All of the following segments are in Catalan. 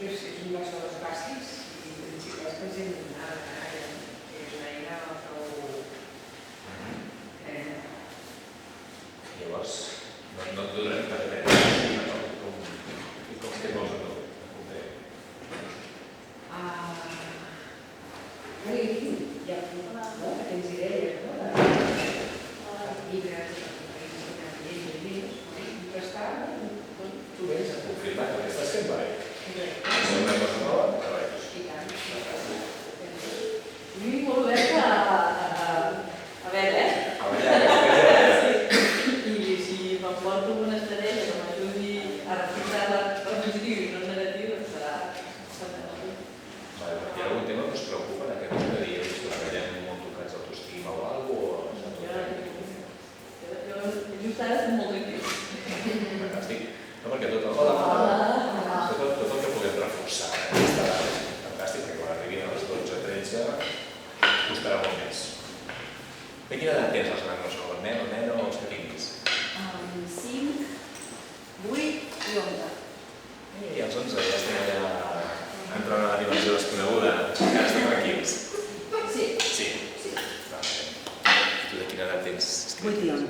és un dels valors bàsics i principals que gent és una eina prou... Llavors, no et donarem per res, i com què vols en concret? Hi ha tens idees, no? Llibres, Tu vens a confirmar que el que estàs fent va bé. És una cosa nova, però bé. Lluís, molt obert a veure, A veure, i si m'emporto una estrella que m'ajudi a reforçar-la per positiu i no negatiu, doncs serà fantàstic. hi ha algun tema que us preocupa en aquest moment de dir que la veiem molt tocats d'autoestima o alguna cosa? Jo just ara estic molt tranquil. Fantàstic. No, perquè tot el que puguem reforçar aquesta dada és fantàstic, perquè quan arribin a les 12-13 costarà molt més. De quina edat tens els nanos, el nen o nena o els que tinguis? 5, 8 i 11. I els 11 ja estem allà entrant a la dimensió desconeguda, encara estem tranquils. Sí. Sí? Tu de quina edat tens? 8 i 11.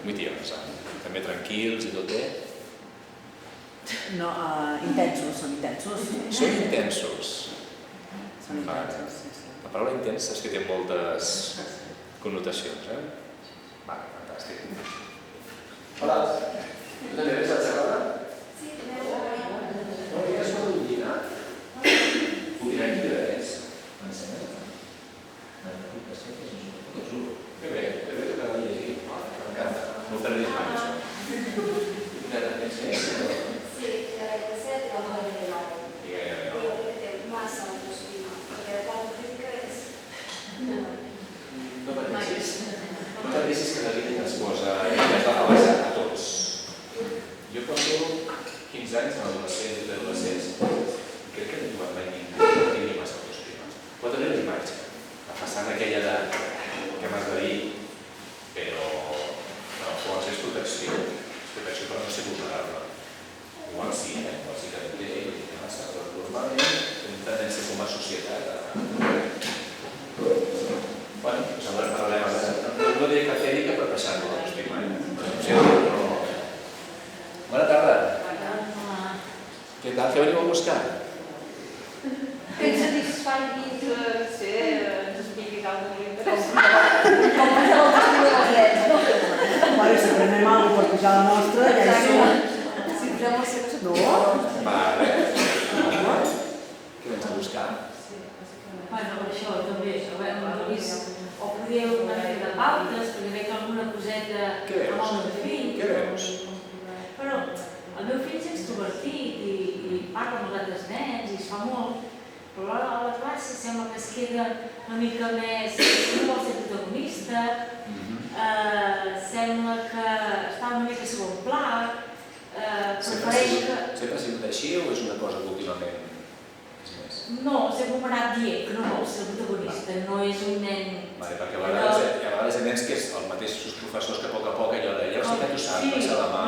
8 i 11. També tranquils i tot bé? No, intensos, són intensos. Són intensos. Són intensos, sí. La paraula intens és que té moltes connotacions, Vale, fantàstic. Hola, tu també ves la xerrada? Sí, també. No, ja és una dollina. Ho diré qui és? M'ensenya? Que bé que t'agrada llegir. M'encanta. No ho perdis mai, això. Quina edat tens? Sí, de 7 a 9 de l'any. Digue-hi. Jo crec que té massa autoestima, perquè l'autocrítica és... No pateixis. No pateixis que la vida ens posa a la base a tots. Jo porto 15 anys amb adolescents i adolescents. Crec que no he trobat mai ningú que tingui massa autoestima. Pot haver la imatge, la façana aquella que m'has de dir, però llavors és protecció. És protecció per no ser vulnerable. Igual sí, igual sí que té massa, però normalment tenim tendència com a societat a... Bueno, doncs ara parlarem. No diré cap tècnica per passar-lo a l'autoestima. Bona tarda. Què tal? Què veniu a buscar? Que ens satisfaigui que ens expliquis alguna cosa interessant. Com és l'autoestima dels nens, no? Bueno, si aprenem alguna cosa per pujar la nostra, ja hi som. Si posem les seves... No? Vale. Què vens a buscar? Bueno, això també, o podríeu una mica de pautes, perquè veig alguna coseta amb el meu fill. Què veus? Però el meu fill és extrovertit i parla amb els altres nens i es fa molt, però a la classe sembla que es queda una mica més... no vol ser protagonista, sembla que està una mica a segon pla, prefereix que... Sempre ha sigut així o és una cosa que últimament és més? No, sempre m'ha anat dient que no vol ser el protagonista, no és un nen... Vale, perquè a vegades hi ha nens que és els mateixos professors que a poc allò de ja sí que tu saps, passar la mà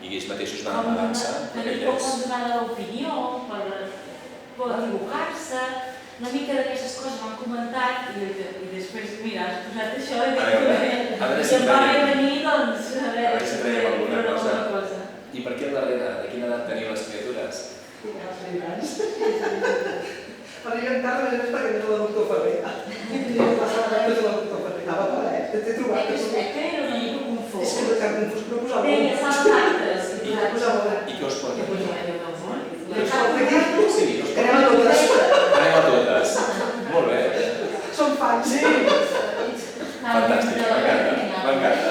i ells mateixos van avançant. Tenir poc en donar l'opinió, per equivocar-se, una mica d'aquestes coses m'han comentat i després, mira, has posat això i em va bé venir, doncs, a veure si trobem alguna cosa. I per què al darrere? De quina edat teniu les criatures? Arribem tard, a més, perquè no és el doctor Ferrer. No és el doctor Ferrer. Anava per t'he trobat. És que era una mica confós. És que t'ha confós, però posava Deia, salts actes. I què us pot dir? Sí, us pot Anem a totes. Anem a totes. Molt bé. Som fans. Fantàstic, m'encanta. M'encanta.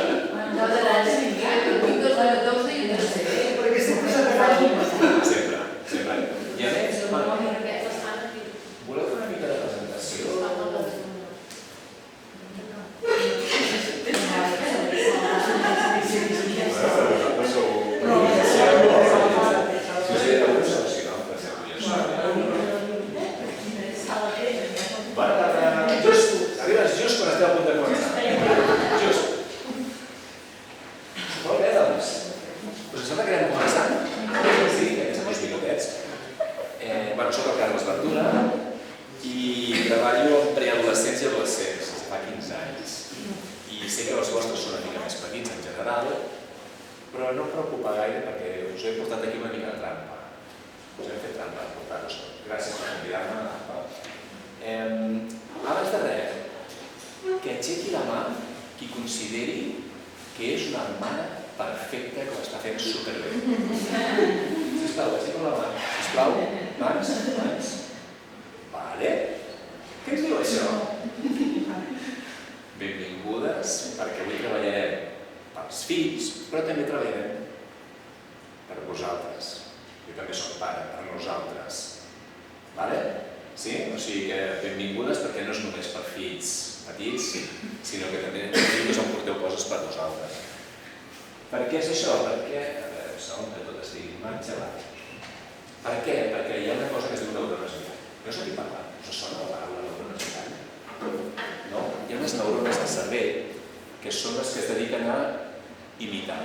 Perquè sempre s'ha de Sempre, sempre. I a més, voleu fer una mica de presentació? Si us consideri que és una mare perfecta que ho està fent superbé. Sisplau, aixeca la mà. Sisplau, mans. Vale. Què ens diu això? Benvingudes, perquè avui treballarem pels fills, però també treballarem per vosaltres. Jo també soc pare, per nosaltres. Vale? Sí? O sigui que benvingudes perquè no és només per fills petits, sinó que també us emporteu coses per vosaltres. Per què és això? Perquè, a veure, un segon, que tot estigui en marxa, va. Per què? Perquè hi ha una cosa que es diu neurones vitals. No sé qui parla. Us sona la paraula neurones vitals? No? Hi ha unes neurones al cervell que són les que es dediquen a imitar.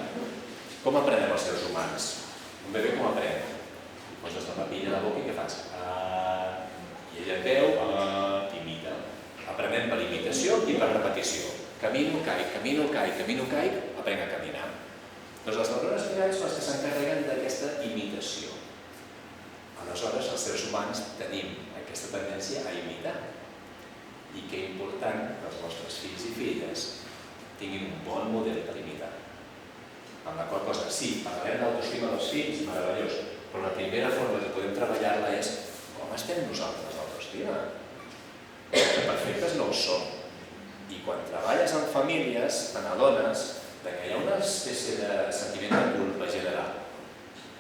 Com aprenem els seres humans? Un bebè com aprèn? Poses la papilla a la boca i què fas? I ella et veu, imita. Aprenem per imitació i per repetició. Camino, caic, aprenc a caminar. Doncs les neurones vitals són les que s'encarreguen d'aquesta imitació. Aleshores, els seres humans tenim aquesta tendència a imitar. I que és important que els vostres fills i filles tinguin un bon model per imitar. Amb la qual cosa, sí, parlarem d'autoestima dels fills, meravellós, però la primera forma que podem treballar-la és com estem nosaltres d'autoestima. Perfectes no ho som. I quan treballes en famílies, te n'adones que hi ha una espècie de sentiment de culpa general.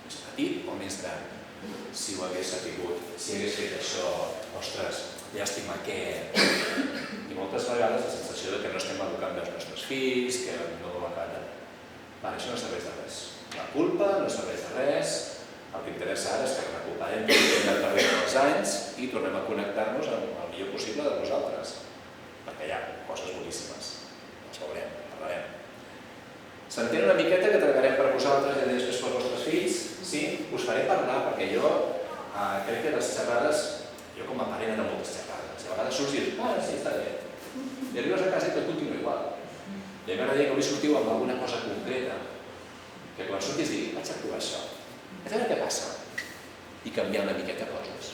Més petit o més gran. Si ho hagués sabut, si hagués fet això, ostres, llàstima què. I moltes vegades la sensació que no estem educant els nostres fills, que no ho acaben. Això no serveix de res. La culpa no serveix de res. El que interessa ara és que recuperem el darrere dels anys i tornem a connectar-nos amb el millor possible de nosaltres. Perquè hi ha coses boníssimes. Les veurem, parlarem. S'entén una miqueta que treballarem per vosaltres i després pels vostres fills? Sí? Us faré parlar, perquè jo crec que les xerrades, jo com a pare he anat a moltes xerrades, i a vegades surts i dius, sí, està bé. I arribes a casa i tot continua igual. I a mi m'agradaria que avui sortiu amb alguna cosa concreta, que quan surtis digui, vaig a provar això, a veure què passa, i canviar una miqueta coses.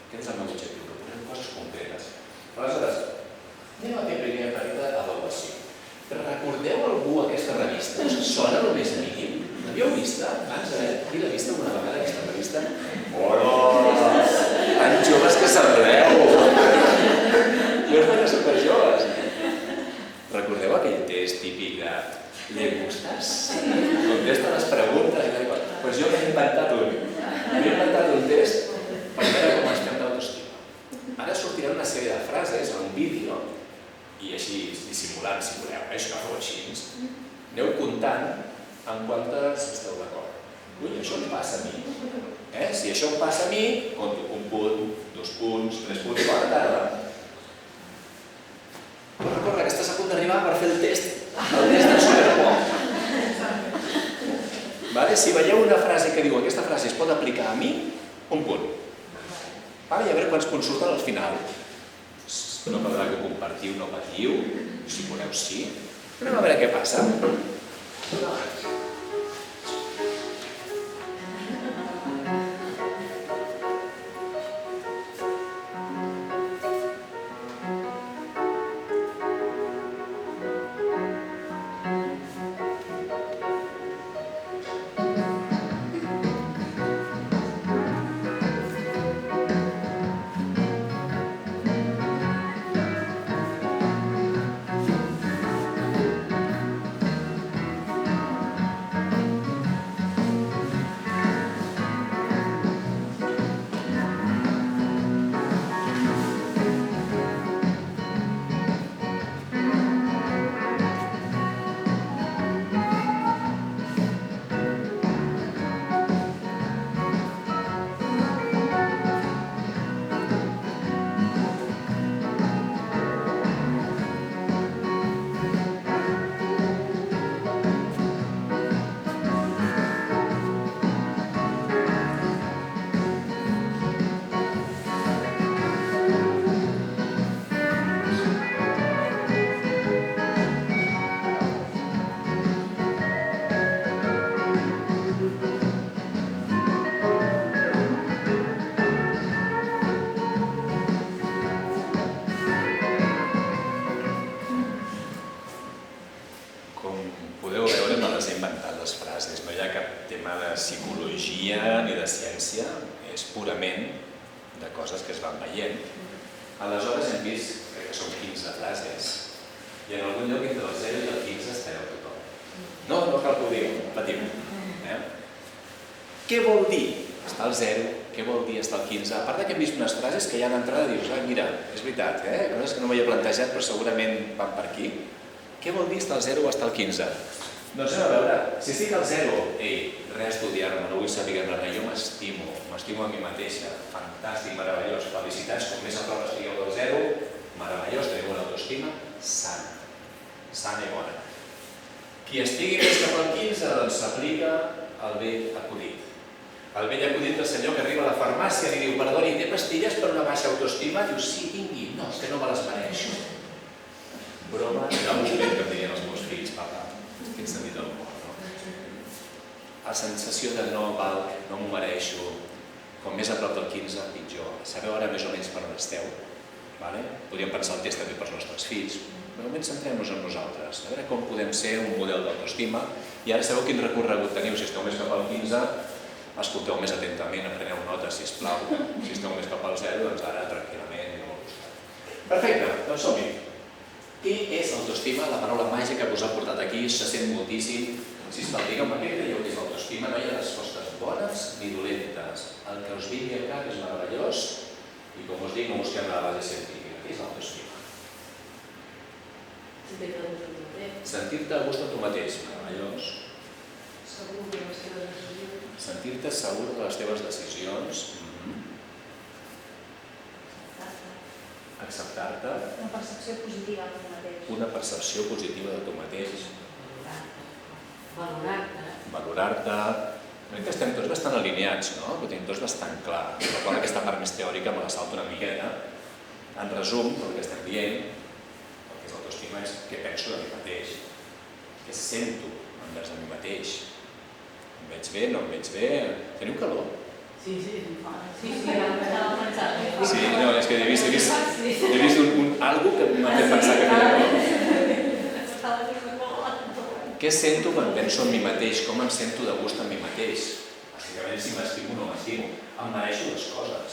Aquest és el meu objectiu, que posem coses concretes. Aleshores, anem a fer primer una mica d'avaluació. Recordeu algú aquesta revista? Us sona el més mínim? L'havíeu vista? Abans qui l'ha vista alguna vegada, aquesta revista? Hola! Tan joves que sembleu! Jo us veia superjoves. Recordeu aquell test típic de ¿le gustas? Contesta les preguntes i tal i qual. Doncs jo m'he inventat un test per veure com estem d'autoestima. Ara sortirà una sèrie de frases en un vídeo i així dissimulant, si voleu, això no feu així, aneu comptant en quantes esteu d'acord. Ui, això em passa a mi. Si això em passa a mi, compto un punt, 2 punts, 3 punts, bona tarda. Però recorda que estàs a punt d'arribar per fer el test del superpoc. Si veieu una frase que diu aquesta frase es pot aplicar a mi, un punt. I a veure quants punts surten al final. No caldrà que compartiu, no patiu, si voleu sí. Anem a veure què passa. és purament de coses que es van veient. Aleshores hem vist, crec que són 15 frases, i en algun lloc entre el 0 i el 15 estareu tothom. No cal que ho digueu, patim. Què vol dir estar al 0? Què vol dir estar al 15? A part que hem vist unes frases que ja d'entrada dius, mira, és veritat, coses que no m'havia plantejat però segurament van per aquí. Què vol dir estar al 0 o estar al 15? Doncs anem a veure, si estic al 0, res a estudiar-me, no vull saber res, jo m'estimo a mi mateixa, fantàstic, meravellós, felicitats, com més a prop estigueu del 0, meravellós, teniu una autoestima sana i bona. Qui estigui més cap al 15, doncs s'aplica el vell acudit. El vell acudit del senyor que arriba a la farmàcia i li diu, perdoni, té pastilles per una baixa autoestima? Diu, sí, tingui. No, és que no me les mereixo. Broma de moment que em dirien els meus fills, papa. Quin sentit del món, no? La sensació de no valc, no m'ho mereixo, com més a prop del 15, pitjor. Sabeu ara més o menys per on esteu? Podríem pensar el test també pels nostres fills. De moment centrem-nos en nosaltres, a veure com podem ser un model d'autoestima. I ara sabeu quin recorregut teniu, si esteu més cap al 15, escolteu més atentament, apreneu notes, sisplau. Si esteu més cap al 0, doncs ara tranquil·lament i no al costat. Perfecte, doncs som-hi. Què és l'autoestima? La paraula màgica que us ha portat aquí se sent moltíssim. Sisplau, digueu-me què creieu que és l'autoestima? No hi ha respostes bones ni dolentes. El que us vingui a cap és meravellós i, com us dic, no busquem la base científica. Què és l'autoestima? Sentir-te a gust amb tu mateix, meravellós. Sentir-te segur de les teves decisions. Acceptar-te. Una percepció positiva de tu mateix. Una percepció positiva de tu mateix. Valorar-te. Valorar-te. Crec que estem tots bastant alineats, no? Que ho tenim tots bastant clar. Per qual aquesta part més teòrica me la salto una miqueta. En resum, el que estem dient, el que és l'autoestima és què penso de mi mateix, què sento envers de mi mateix. Em veig bé, no em veig bé? Teniu calor? Sí, estava pensant. Sí, no, és que he vist algo que m'ha fet pensar que feia calor. Què sento quan penso en mi mateix? Com em sento de gust en mi mateix? Bàsicament, si m'estimo o no m'estimo. Em mereixo les coses.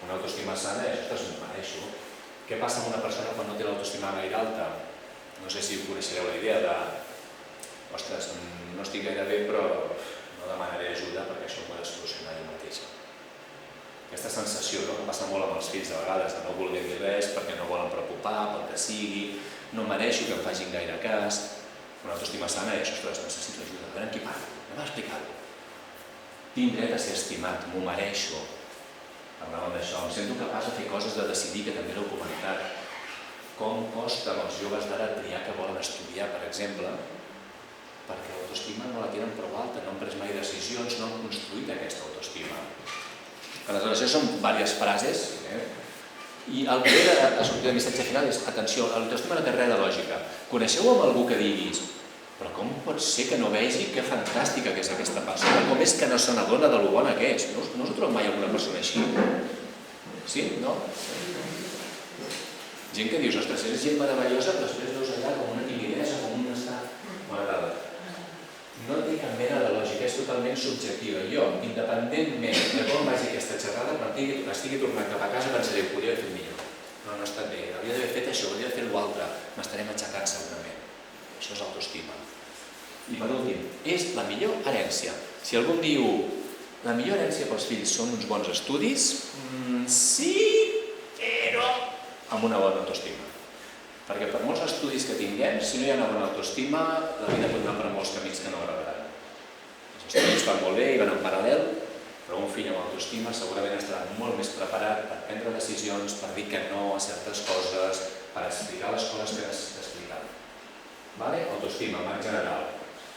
Una autoestima sana és, ostres, m'ho mereixo. Què passa amb una persona quan no té l'autoestima gaire alta? No sé si coneixereu la idea de, ostres, no estic gaire bé, però no demanaré ajuda perquè això ho he de solucionar jo mateixa. Aquesta sensació, que passa molt amb els fills de vegades, de no voler dir res perquè no volen preocupar, pel que sigui, no mereixo que em facin gaire cas. Una autoestima sana és, ostres, necessito ajuda, a veure amb qui parlo, anem a explicar-ho. Tinc dret a ser estimat, m'ho mereixo. Parlàvem d'això, em sento capaç de fer coses, de decidir, que també l'heu comentat. Com costa als joves d'ara triar que volen estudiar, per exemple, perquè l'autoestima no la tenen prou alta, no han pres mai decisions, no han construït aquesta autoestima. Aleshores, això són diverses frases, i el que ve a sortir del missatge final és, atenció, l'autoestima no té res de lògica. Coneixeu amb algú que diguis, però com pot ser que no vegi que fantàstica que és aquesta persona? Com és que no se n'adona de lo bona que és? No us ho trobo mai alguna persona així? Sí? No? Gent que dius, ostres, és gent meravellosa, però després veus allà com una timidesa, com un estat. M'agrada. No té cap mena de lògica, és totalment subjectiva. Jo, independentment de com vagi aquesta xerrada, quan estigui tornant cap a casa pensaré, ho podria haver fet millor. No ha estat bé, hauria d'haver fet això, hauria d'haver fet l'altre. M'estarem aixecant segurament. Això és autoestima. I per últim, és la millor herència. Si algú em diu, la millor herència pels fills són uns bons estudis, sí, però amb una bona autoestima. Perquè per molts estudis que tinguem, si no hi ha una bona autoestima, la vida pot anar per molts camins que no agradaran. Els estudis van molt bé i van en paral·lel, però un fill amb autoestima segurament estarà molt més preparat per prendre decisions, per dir que no a certes coses, per explicar les coses que has d'explicar. Autoestima, marc general.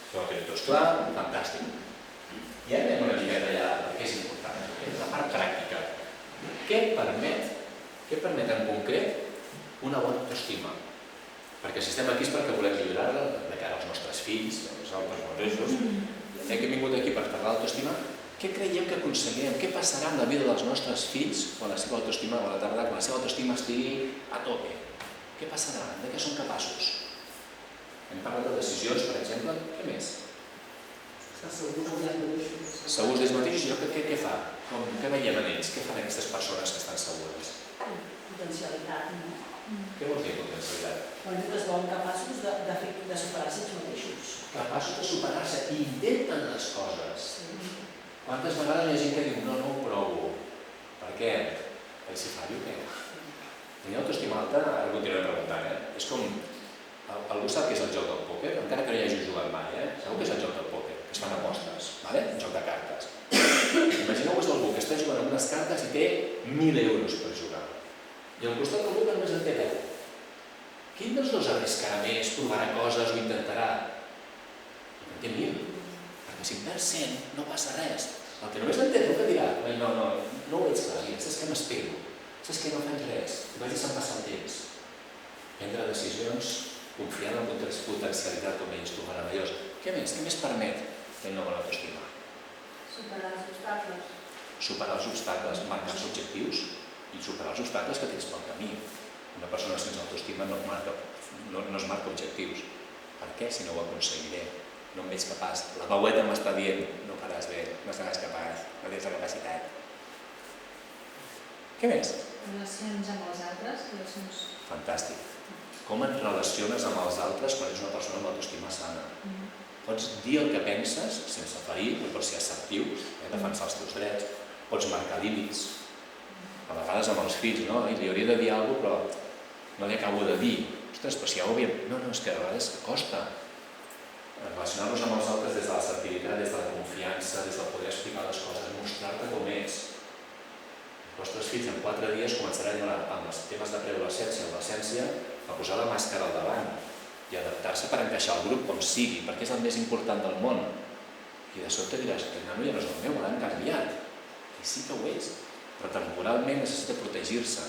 Això ho tenim tots clar, fantàstic. I ara anem una miqueta allà, perquè és important, la part pràctica. Què permet en concret una bona autoestima? Perquè si estem aquí és perquè volem millorar-la de cara als nostres fills, a nosaltres mateixos. Ja que hem vingut aquí per parlar d'autoestima, què creiem que aconseguirem? Què passarà amb la vida dels nostres fills quan la seva autoestima, quan la seva autoestima estigui a tope? Què passarà? De què són capaços? Hem parlat de decisions, per exemple. Què més? Estar segurs d'ells mateixos. Segurs d'ells mateixos, i què fa? Què veiem en ells? Què fan aquestes persones que estan segures? Potencialitat, no? Què vol dir potencialitat? Bueno, que es veuen capaços de superar-se ells mateixos. Capaços de superar-se i intenten les coses. Quantes vegades hi ha gent que diu no ho provo? Per què? Perquè si fallo, què? Tenir autoestima alta, ara continuaré preguntant, és com... Algú sap què és el joc del pòquer? Encara que no hi hagi jugat mai, sabeu què és el joc del pòquer? Que es fan apostes, un joc de cartes. Imagineu-vos algú que està jugant amb unes cartes i té 1.000 euros per jugar. I al costat algú que només en té 10. Quin dels dos arriscarà més, provarà coses o intentarà? En té 1.000. Perquè si en perd 100 no passa res. El que només en té 10 que dirà no ho veig clar, saps que m'espero, saps que no faig res, i vaig deixant passar el temps. Prendre decisions confiant en la potencialitat, com ells, tu, meravellós. Què més permet tenir una bona autoestima? Superar els obstacles. Superar els obstacles, marcar-se objectius i superar els obstacles que tens pel camí. Una persona sense autoestima no es marca objectius. Per què? Si no ho aconseguiré. No em veig capaç. La veueta m'està dient no faràs bé, no seràs capaç, no tens la capacitat. Què més? Relacions amb els altres, relacions... Fantàstic. Com et relaciones amb els altres quan ets una persona amb autoestima sana? Pots dir el que penses sense ferir, pots ser assertiu, defensar els teus drets, pots marcar límits. A vegades amb els fills, no? I li hauria de dir alguna cosa, però no li acabo de dir. Ostres, però si ja ho havíem... No, és que a vegades costa relacionar-nos amb els altres des de l'assertivitat, des de la confiança, des de poder explicar les coses, mostrar-te com ets. Els vostres fills en 4 dies començaran amb els temes de preadolescència i adolescència a posar la màscara al davant i adaptar-se per encaixar al grup com sigui, perquè és el més important del món. I de sobte diràs, el nano ja no és el meu, l'han canviat. I sí que ho és, però temporalment necessita protegir-se.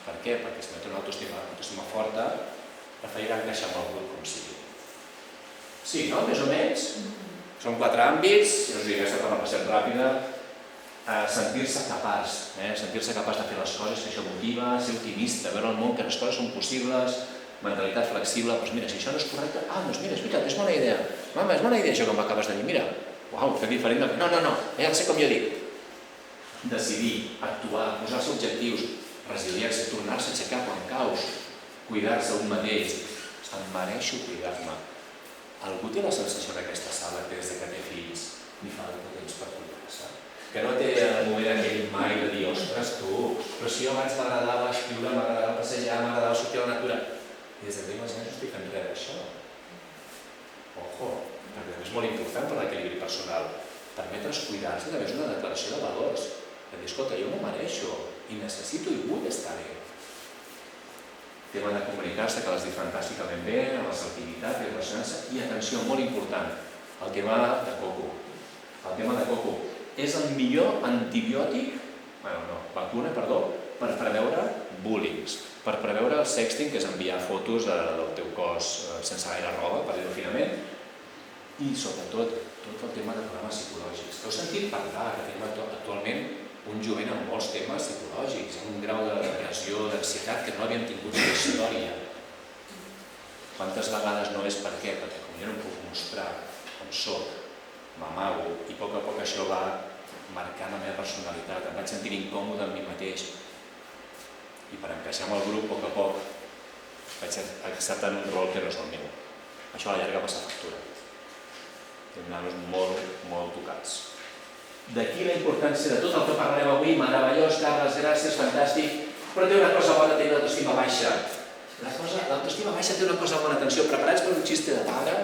Per què? Perquè si no té una autoestima forta, preferirà encaixar amb el grup com sigui. Sí, no? Més o menys. Són 4 àmbits, ja us dic, aquesta és una passada ràpida. Sentir-se capaç, sentir-se capaç de fer les coses, que això motiva, ser optimista, veure el món que les coses són possibles, mentalitat flexible, doncs mira, si això no és correcte, doncs mira, és veritat, és bona idea. Mama, és bona idea això que m'acabes de dir, mira, uau, fer diferent, no, ja sé com jo dic. Decidir, actuar, posar-se objectius, resiliència, tornar-se a aixecar quan caus, cuidar-se un mateix, em mereixo cuidar-me. Algú té la sensació en aquesta sala que des que té fills ni fa el temps per cuidar-se? Que no té el moment aquell mai de dir, ostres, tu, però si jo abans m'agradava escriure, m'agradava passejar, m'agradava sortir a la natura. I des de que imagines no estic fent res d'això. Ojo, perquè és molt important per l'equilibri personal. Permetre's cuidar-se també és una declaració de valors. De dir, escolta, jo m'ho mereixo i necessito i vull estar bé. Tema de comunicar-se, que les dic fantàsticament bé, amb l'assertivitat i relacionar-se. I atenció, molt important, el tema de coco. El tema de coco. És el millor antibiòtic, vacuna, per preveure bullings, per preveure el sexting, que és enviar fotos del teu cos sense gaire roba, per dir-ho finament, i sobretot tot el tema de problemes psicològics. Heu sentit parlar que tenim actualment un jovent amb molts temes psicològics, amb un grau de depressió, d'ansietat que no havíem tingut en la història. Quantes vegades no és per què? Perquè com jo no em puc mostrar com soc, m'amago, i a poc això va marcant la meva personalitat, em vaig sentir incòmode amb mi mateix. I per encaixar amb el grup, a poc, vaig acceptant un rol que no és el meu. Això a la llarga passa factura. Tenim nanos molt tocats. D'aquí la importància de tot el que parlarem avui, meravellós, Carles, gràcies, fantàstic, però té una cosa bona, té l'autoestima baixa. L'autoestima baixa té una cosa bona, atenció, preparats per un xiste de pare?